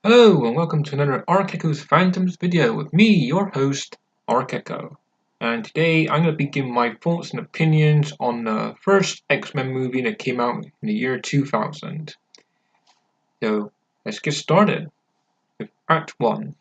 Hello and welcome to another Ark Echo's Phantoms video with me, your host, Ark Echo. And today I'm going to be giving my thoughts and opinions on the first X-Men movie that came out in the year 2000. So let's get started with Act 1.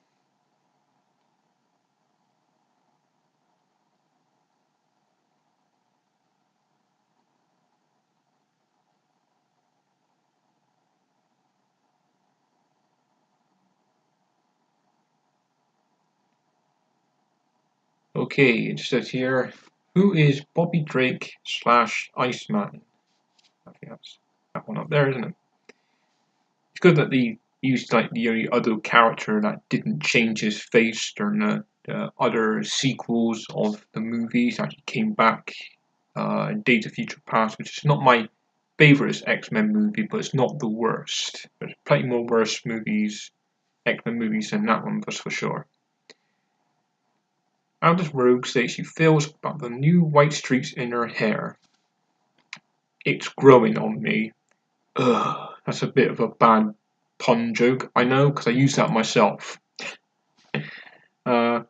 Okay, it says here, who is Bobby Drake slash Iceman? I think that's that one up there, isn't it? It's good that they used like the only other character that didn't change his face during the other sequels of the movies. Actually came back in Days of Future Past, which is not my favorite X-Men movie, but it's not the worst. There's plenty more worse movies, X-Men movies, than that one, that's for sure. Aldous Rogue says she feels about the new white streaks in her hair. It's growing on me. Ugh, that's a bit of a bad pun joke, I know, because I use that myself. I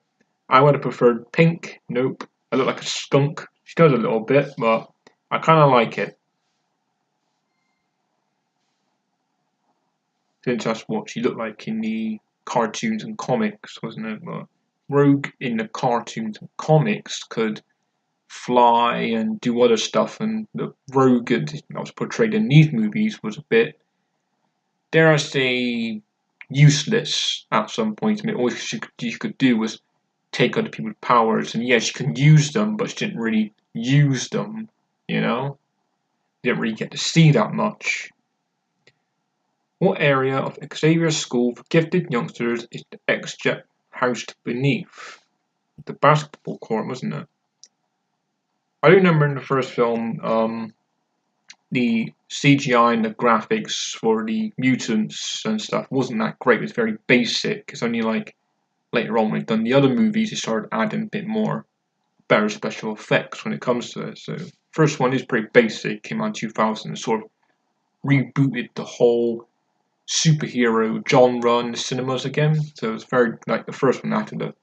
would have preferred pink. Nope. I look like a skunk. She does a little bit, but I kind of like it. Since that's what she looked like in the cartoons and comics, wasn't it? But Rogue in the cartoons and comics could fly and do other stuff, and the Rogue that was portrayed in these movies was a bit, dare I say, useless at some point. I mean, all she could do was take other people's powers, and yes, she can use them, but she didn't really use them, you know? Didn't really get to see that much. What area of Xavier's school for gifted youngsters is the X-Jet housed beneath? The basketball court, wasn't it? I do remember in the first film, the CGI and the graphics for the mutants and stuff wasn't that great. It was very basic. It's only like later on when they've done the other movies, they started adding a bit more better special effects when it comes to it. So first one is pretty basic, came out in 2000 and sort of rebooted the whole superhero genre in the cinemas again. So it's very like the first one after the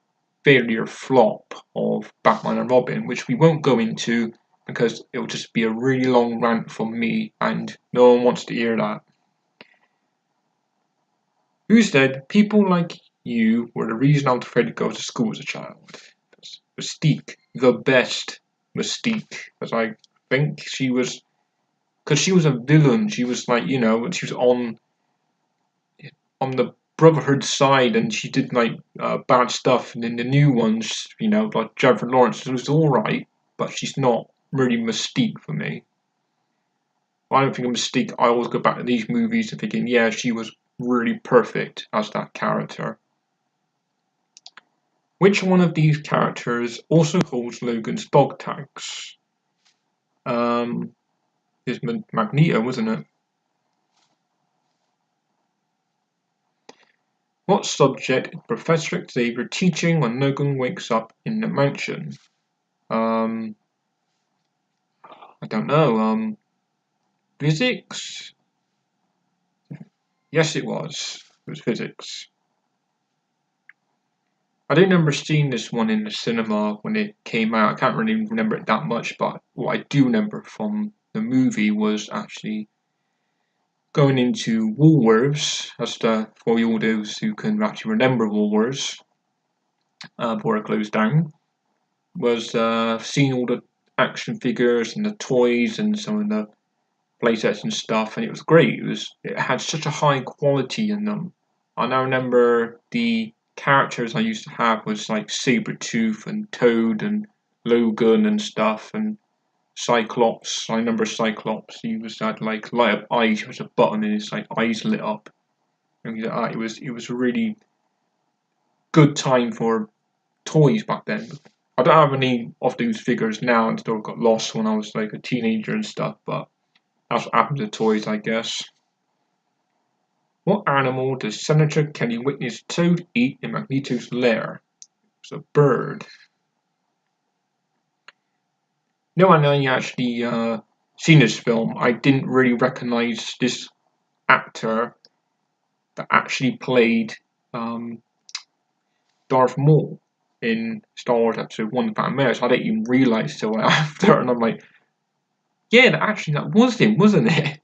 failure flop of Batman and Robin, which we won't go into because it'll just be a really long rant from me and no one wants to hear that. Who said people like you were the reason I was afraid to go to school as a child? Mystique, the best Mystique, as I think she was, because she was a villain. She was like, she was on the Brotherhood side, and she did like bad stuff. And in the new ones, like Jennifer Lawrence was all right, but she's not really Mystique for me. I don't think of Mystique. I always go back to these movies and thinking, yeah, she was really perfect as that character. Which one of these characters also holds Logan's dog tags? It's Magneto, wasn't it? What subject is Professor Xavier teaching when Logan wakes up in the mansion? I don't know. Physics? Yes, it was. It was physics. I do remember seeing this one in the cinema when it came out. I can't really remember it that much, but what I do remember from the movie was actually going into Woolworths. That's for all those who can actually remember Woolworths before it closed down. Was seeing all the action figures and the toys and some of the playsets and stuff, and it was great. It had such a high quality in them. I now remember the characters I used to have was like Sabretooth and Toad and Logan and stuff and Cyclops. I remember Cyclops. He had like light up eyes. There was a button and his like eyes lit up. And it was a really good time for toys back then. I don't have any of those figures now and still got lost when I was like a teenager and stuff, but that's what happened to toys, I guess. What animal does Senator Kenny witness Toad eat in Magneto's lair? It's a bird. No, I know you actually seen this film. I didn't really recognize this actor that actually played Darth Maul in Star Wars Episode 1, The Phantom Menace. I didn't even realise till after, and I'm like, yeah, that was him, wasn't it?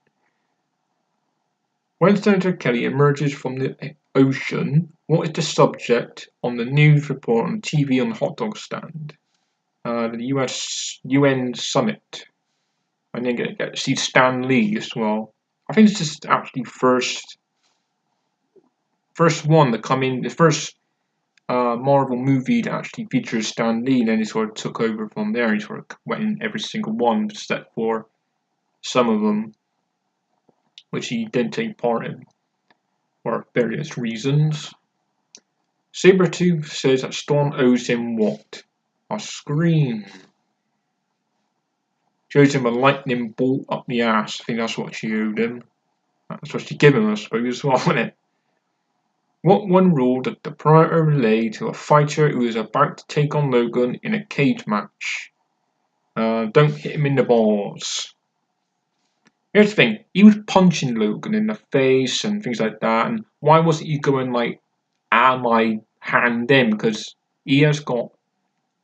When Senator Kelly emerges from the ocean, what is the subject on the news report on TV on the hot dog stand? The US UN summit. And then get to see Stan Lee as well. I think it's just actually first one to come in, the first Marvel movie that actually features Stan Lee, and then he sort of took over from there. He sort of went in every single one, except for some of them, which he didn't take part in for various reasons. Sabretooth says that Storm owes him what? A scream. Shows him a lightning bolt up the ass. I think that's what she owed him. That's what she gave him, I suppose, wasn't it? What one rule did the Predator relay to a fighter who is about to take on Logan in a cage match? Don't hit him in the balls. Here's the thing, he was punching Logan in the face and things like that, and why wasn't he going like, my hand in? Because he has got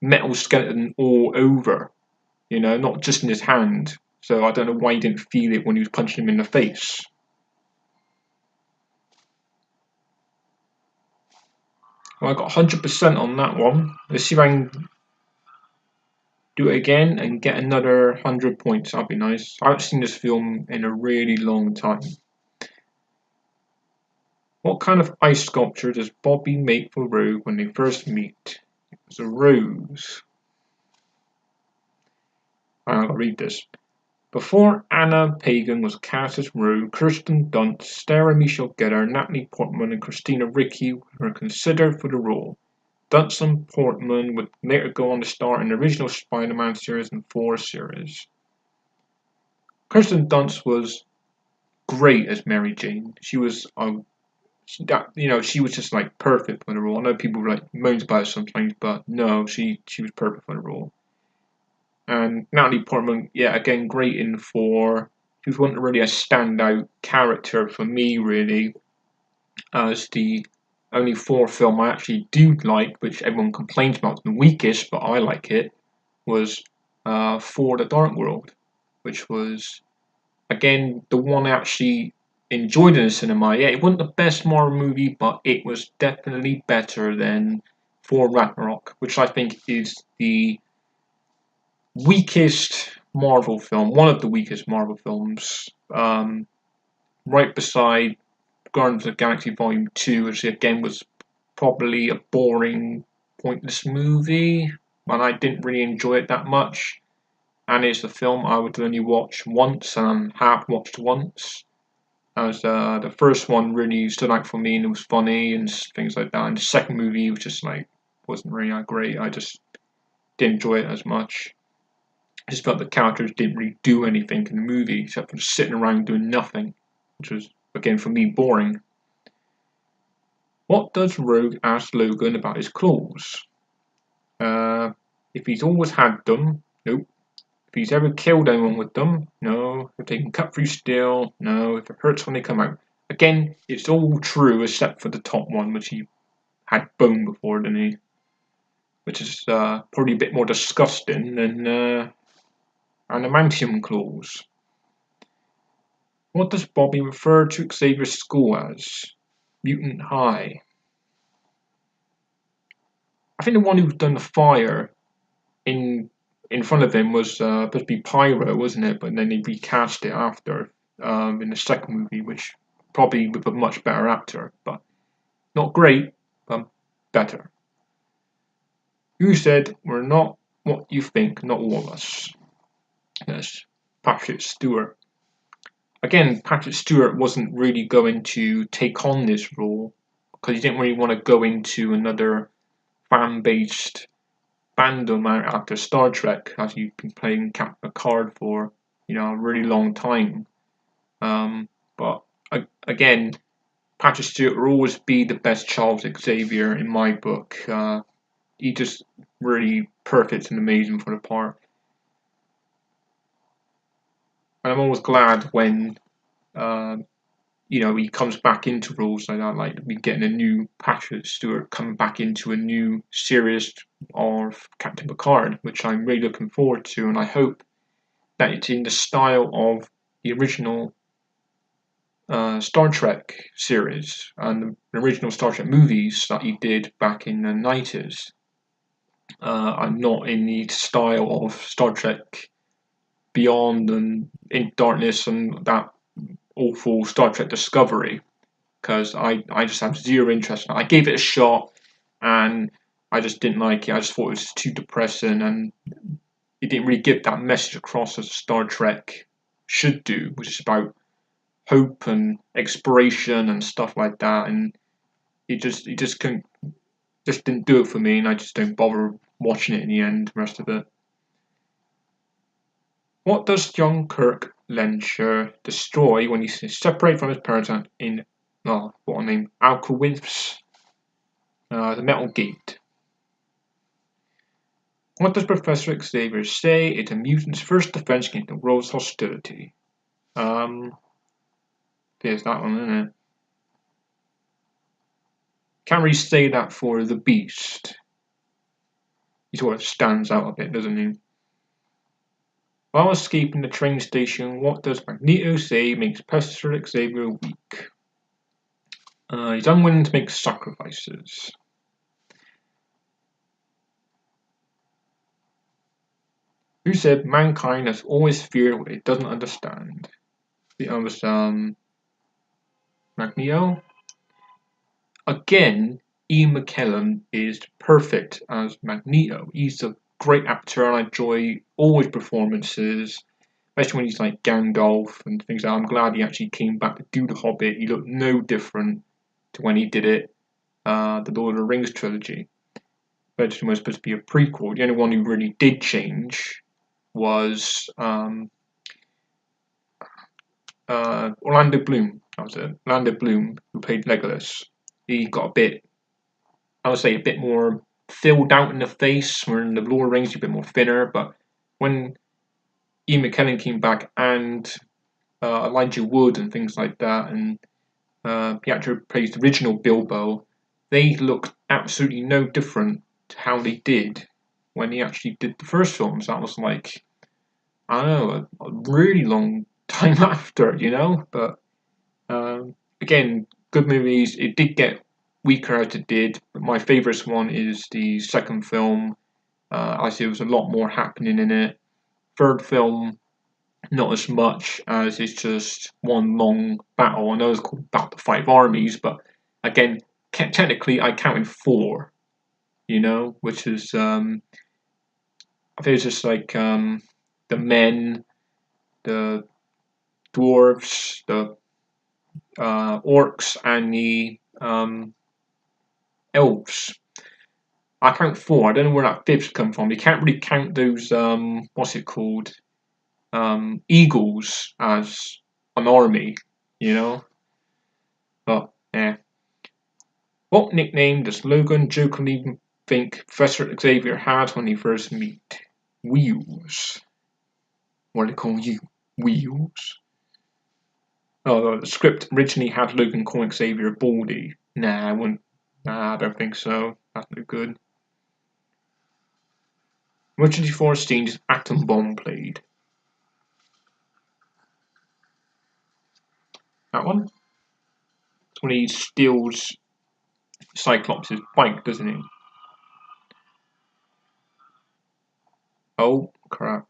metal skeleton all over, not just in his hand. So I don't know why he didn't feel it when he was punching him in the face. Well, I got 100% on that one. Let's see if I can do it again and get another 100 points. That'd be nice. I haven't seen this film in a really long time. What kind of ice sculpture does Bobby make for Rogue when they first meet? It was a rose. I'll read this. Before Anna Pagan was cast as Rogue, Kirsten Dunst, Sarah Michelle Gellar, Natalie Portman, and Christina Ricci were considered for the role. Dunst and Portman would later go on to star in the original Spider-Man series and 4 series. Kirsten Dunst was great as Mary Jane. She was she was just like perfect for the role. I know people like moans about it sometimes, but no, she was perfect for the role. And Natalie Portman, yeah, again, great in 4. She wasn't really a standout character for me, really, as the only 4 film I actually do like, which everyone complains about the weakest, but I like it, was For the Dark World, which was, again, the one I actually enjoyed in the cinema. Yeah, it wasn't the best Marvel movie, but it was definitely better than For Ragnarok, which I think is the weakest Marvel film, one of the weakest Marvel films, right beside Guardians of the Galaxy Volume 2, which again was probably a boring, pointless movie, and I didn't really enjoy it that much. And it's a film I would only watch once, and have watched once. As the first one really stood out for me, and it was funny and things like that. And the second movie was just like wasn't really that great. I just didn't enjoy it as much. I just felt the characters didn't really do anything in the movie except for just sitting around doing nothing, which was again for me boring. What does Rogue ask Logan about his claws? If he's always had them, nope. If he's ever killed anyone with them, no. If they can cut through steel, no. If it hurts when they come out. Again, it's all true except for the top one, which he had bone before, didn't he? Which is probably a bit more disgusting than adamantium claws. What does Bobby refer to Xavier's school as? Mutant High. I think the one who's done the fire in front of him was supposed to be Pyro, wasn't it? But then they recast it after in the second movie, which probably with a much better actor, but not great, but better. Who said we're not what you think? Not all of us. Yes, Patrick Stewart. Again, Patrick Stewart wasn't really going to take on this role because he didn't really want to go into another fan-based fandom after Star Trek, as he'd been playing Captain Picard for a really long time. But again, Patrick Stewart will always be the best Charles Xavier in my book. He just really perfect and amazing for the part. And I'm always glad when you know, he comes back into roles like that, like we getting a new Patrick Stewart coming back into a new series of Captain Picard, which I'm really looking forward to, and I hope that it's in the style of the original Star Trek series and the original Star Trek movies that he did back in the 90s. I'm not in the style of Star Trek Beyond and In Darkness and that awful Star Trek Discovery, because I just have zero interest in it. I gave it a shot and I just didn't like it. I just thought it was too depressing and it didn't really give that message across as Star Trek should do, which is about hope and exploration and stuff like that. And it just didn't do it for me, and I just don't bother watching it in the end. The rest of it. What does young Kirk Lencher destroy when he's separated from his parents in what a name, Alkowitz, the Metal Gate? What does Professor Xavier say is a mutant's first defense against the world's hostility? There's that one, isn't it? Can't really say that for the Beast. He sort of stands out a bit, doesn't he? While escaping the train station, what does Magneto say makes Professor Xavier weak? He's unwilling to make sacrifices. Who said mankind has always feared what it doesn't understand? It was Magneto. Again, Ian McKellen is perfect as Magneto. He's a great actor, and I enjoy all his performances, especially when he's like Gandalf and things like that. I'm glad he actually came back to do The Hobbit. He looked no different to when he did it, the Lord of the Rings trilogy. But it was supposed to be a prequel. The only one who really did change was Orlando Bloom. That was it. Orlando Bloom, who played Legolas. He got a bit, I would say, a bit more filled out in the face, where in the Lord of the Rings he's a bit more thinner. But when Ian McKellen came back and Elijah Wood and things like that, and the actor who plays the original Bilbo, they looked absolutely no different to how they did when he actually did the first films. That was like, I don't know, a really long time after, you know. But again, good movies. It did get weaker as it did, but my favourite one is the second film. I see there was a lot more happening in it. Third film, not as much, as it's just one long battle. I know it's called Battle of the Five Armies, but again, technically I counted four, you know, which is I think it's just like the men, the dwarves, the orcs, and the elves. I count four. I don't know where that fifth come from. You can't really count those what's it called? Eagles as an army, you know. But yeah. What nickname does Logan jokingly think Professor Xavier had when they first meet? Wheels. What do they call you? Wheels. Oh, the script originally had Logan calling Xavier Baldy. Nah, I wouldn't. Nah, I don't think so. That's no good. Which of the four scenes Atom Bomb played? That one? It's when he steals Cyclops' bike, doesn't he? Oh, crap.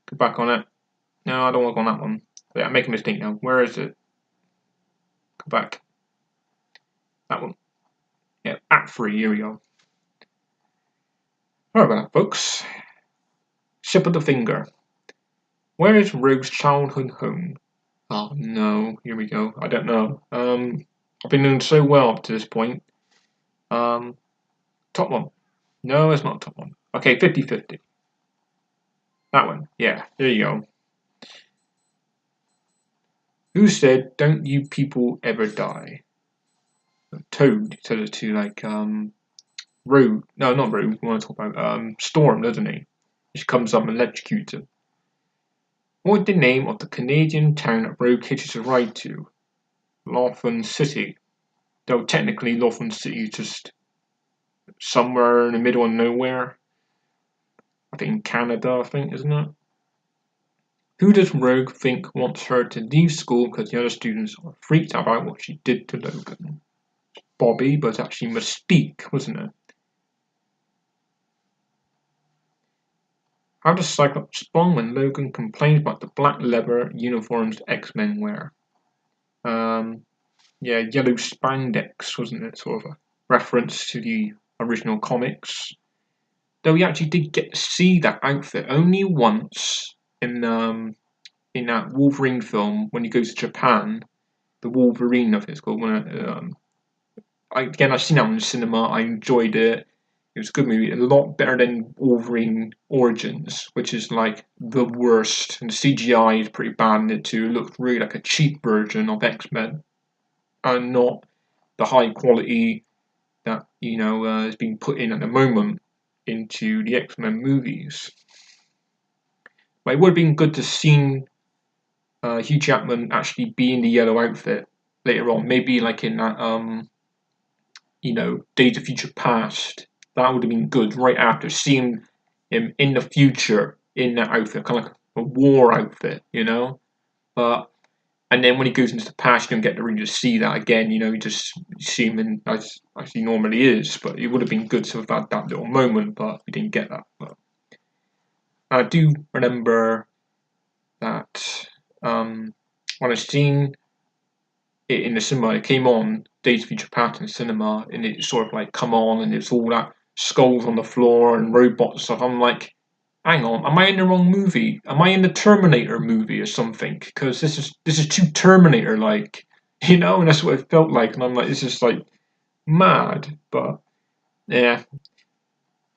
Go back on it. No, I don't want to go on that one. Yeah, I'm making a mistake now. Where is it? Go back. That one. Yeah, Act 3. Here we go. Sorry about that, folks. Ship of the Finger. Where is Rogue's childhood home? Oh no, here we go. I don't know. I've been doing so well up to this point. Top one. No, it's not top one. Okay, 50-50. That one. Yeah, there you go. Who said, "Don't you people ever die"? Toad said it to like Rogue. No, not Rogue. We want to talk about Storm, doesn't he? She comes up and electrocutes him. What is the name of the Canadian town that Rogue hitches a ride to? Laughlin City. Though technically Laughlin City is just somewhere in the middle of nowhere. I think in Canada, isn't it? Who does Rogue think wants her to leave school because the other students are freaked out about what she did to Logan? Bobby, but it's actually Mystique, wasn't it? How does Cyclops respond when Logan complains about the black leather uniforms X-Men wear? Yeah, yellow spandex, wasn't it? Sort of a reference to the original comics. Though we actually did get to see that outfit only once in that Wolverine film when he goes to Japan. The Wolverine, I think it's called. I've seen that one in the cinema. I enjoyed it. It was a good movie. A lot better than Wolverine Origins, which is like the worst. And the CGI is pretty bad in it too. It looks really like a cheap version of X-Men, and not the high quality that is being put in at the moment into the X-Men movies. But it would have been good to see Hugh Jackman actually be in the yellow outfit later on. Maybe like in that Days of Future Past. That would have been good right after seeing him in the future in that outfit, kind of like a war outfit, But and then when he goes into the past, you don't get to really see that again. You just see him in as he normally is. But it would have been good to have had that little moment, but we didn't get that. But I do remember that when I seen it in the cinema, it came on Days of Future Past in the cinema, and it sort of like come on, and it's all that skulls on the floor and robots and stuff. I'm like, hang on, am I in the wrong movie? Am I in the Terminator movie or something? Because this is too Terminator like, and that's what it felt like. And I'm like, this is like mad. But yeah,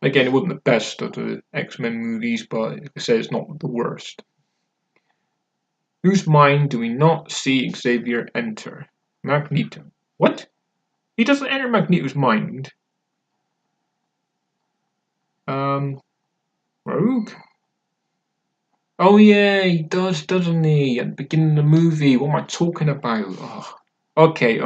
again, it wasn't the best of the X-Men movies, but like I said, it's not the worst. Whose mind do we not see Xavier enter? Magneto. What? He doesn't enter Magneto's mind. Rogue? Oh yeah, he does, doesn't he? At the beginning of the movie. What am I talking about? Oh. Okay.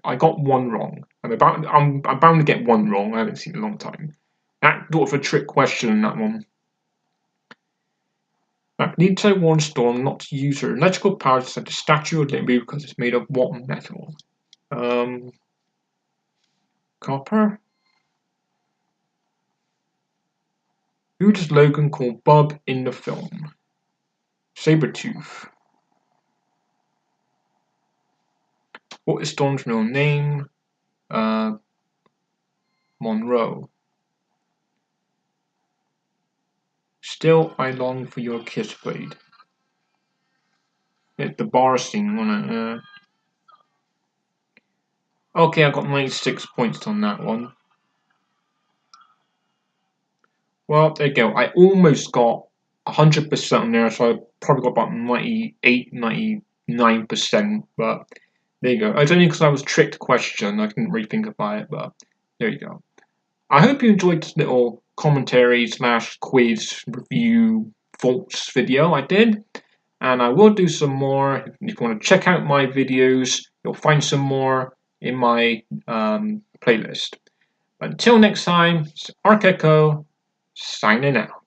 I got one wrong. I'm bound to get one wrong. I haven't seen it in a long time. That sort of a trick question, that one. Magneto warns Storm not to use her electrical powers to set the Statue of Liberty because it's made of what metal? Copper? Who does Logan call Bub in the film? Sabretooth. What is Storm's real name? Monroe. Still, I long for your kiss, Blade. It's the bar scene, wasn't it? Okay, I got 96 points on that one. Well, there you go. I almost got 100% on there, so I probably got about 98, 99%, but there you go. It's only because I was tricked question. I didn't really think about it, but there you go. I hope you enjoyed this little commentary / quiz review thoughts video I did. And I will do some more. If you want to check out my videos, you'll find some more in my playlist. Until next time, it's Ark Echo, signing out.